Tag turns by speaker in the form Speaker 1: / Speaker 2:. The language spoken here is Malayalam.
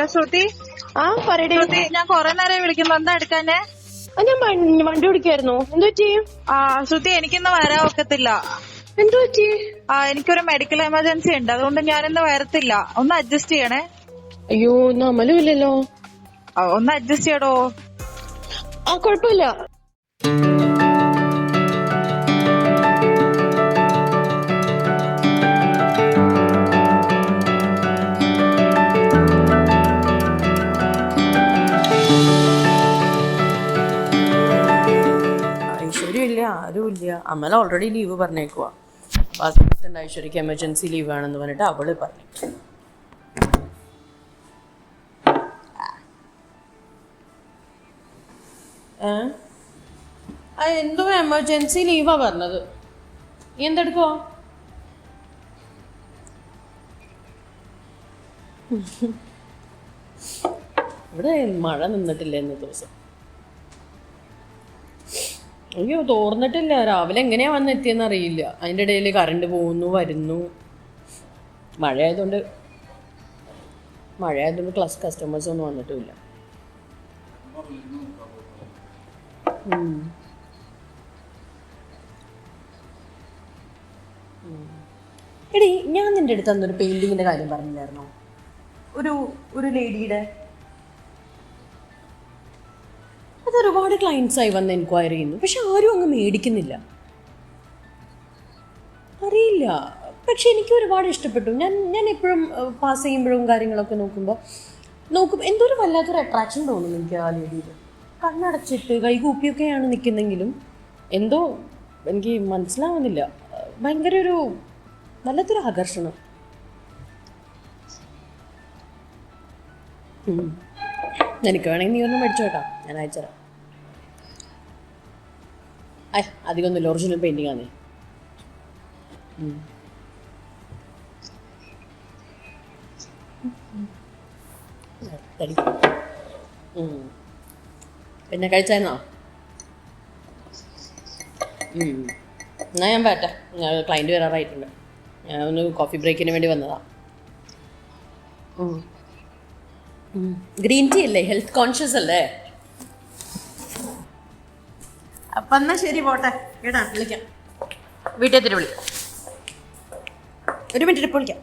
Speaker 1: ഹലോ ശ്രുതി.
Speaker 2: പറയടേ.
Speaker 1: ശ്രുതി, ഞാൻ കൊറേ നേരം വിളിക്കുന്നു, എന്താ എടുക്കാനെ?
Speaker 2: ഞാൻ വണ്ടി ഓടിക്കായിരുന്നു. എന്തു പറ്റി?
Speaker 1: ശ്രുതി, എനിക്കിന്ന് വരാൻ ഒക്കത്തില്ല.
Speaker 2: എന്തു പറ്റി?
Speaker 1: എനിക്കൊരു മെഡിക്കൽ എമർജൻസി ഉണ്ട്, അതുകൊണ്ട് ഞാനിന്ന് വരത്തില്ല. ഒന്ന് അഡ്ജസ്റ്റ് ചെയ്യണേ.
Speaker 2: അയ്യോ, ഇന്ന് അമലും ഇല്ലല്ലോ.
Speaker 1: ഒന്ന് അഡ്ജസ്റ്റ് ചെയ്യടോ.
Speaker 2: കുഴപ്പമില്ല.
Speaker 3: ഐശ്വര്യമില്ല, ആരുമില്ല. അമല ഓൾറെഡി ലീവ് പറഞ്ഞേക്കുവാ. അപ്പോൾ ആ സമയത്തുണ്ട് ഐശ്വര്യക്ക് എമർജൻസി ലീവ് ആണെന്ന് പറഞ്ഞിട്ട് അവള് പറഞ്ഞു. എന്തോ എമർജൻസി ലീവാ പറഞ്ഞത്. നീ എന്തെടുക്കുവാ? ഇവിടെ മഴ നിന്നിട്ടില്ല ഇന്ന് ദിവസം. അയ്യോ, തോർന്നിട്ടില്ല. രാവിലെ എങ്ങനെയാ വന്നെത്തിയെന്ന് അറിയില്ല. അതിൻ്റെ ഇടയിൽ കറണ്ട് പോകുന്നു വരുന്നു. മഴയായതുകൊണ്ട് കസ്റ്റമേഴ്സ് ഒന്നും വന്നിട്ടുമില്ല. എടീ, ഞാൻ നിൻ്റെ അടുത്ത് അന്നൊരു പെയിൻറ്റിങ്ങിൻ്റെ കാര്യം പറഞ്ഞില്ലായിരുന്നോ? ഒരു ലേഡിയുടെ. അത് ഒരുപാട് ക്ലയൻസായി വന്ന് എൻക്വയറി ചെയ്യുന്നു, പക്ഷെ ആരും അങ്ങ് മേടിക്കുന്നില്ല. അറിയില്ല, പക്ഷെ എനിക്ക് ഒരുപാട് ഇഷ്ടപ്പെട്ടു. ഞാൻ എപ്പോഴും പാസ് ചെയ്യുമ്പോഴും കാര്യങ്ങളൊക്കെ നോക്കും എന്തോ ഒരു വല്ലാത്തൊരു അട്രാക്ഷൻ തോന്നുന്നു എനിക്ക് ആ ലേഡിയിൽ. കണ്ണടച്ചിട്ട് കൈകൂപ്പിയൊക്കെയാണ് നിൽക്കുന്നെങ്കിലും എന്തോ എനിക്ക് മനസ്സിലാവുന്നില്ല. ഭയങ്കര ഒരു വല്ലാത്തൊരു ആകർഷണം. എനിക്ക് വേണമെങ്കിൽ നീ ഒന്നും മേടിച്ചോ കേട്ടോ, ഞാൻ അയച്ചുതരാം. അധികമൊന്നുമില്ല, ഒറിജിനൽ പെയിൻറ്റിങ് ആണ്. പിന്നെ കഴിച്ചായിരുന്നോ? എന്നാൽ ഞാൻ വരട്ടെ, ഞാൻ ക്ലയൻറ്റ് വരാറായിട്ടുണ്ട്. ഞാൻ ഒന്ന് കോഫി ബ്രേക്കിന് വേണ്ടി വന്നതാ. ഗ്രീൻ ടീ അല്ലേ, ഹെൽത്ത് കോൺഷ്യസ് അല്ലേ? അപ്പം എന്നാൽ ശരി, പോട്ടെ കേട്ടാ. വിളിക്കാം, വീട്ടിൽ എത്തിയിട്ട് വിളിക്കാം. ഒരു മിനിറ്റ് ഇപ്പോൾ വിളിക്കാം.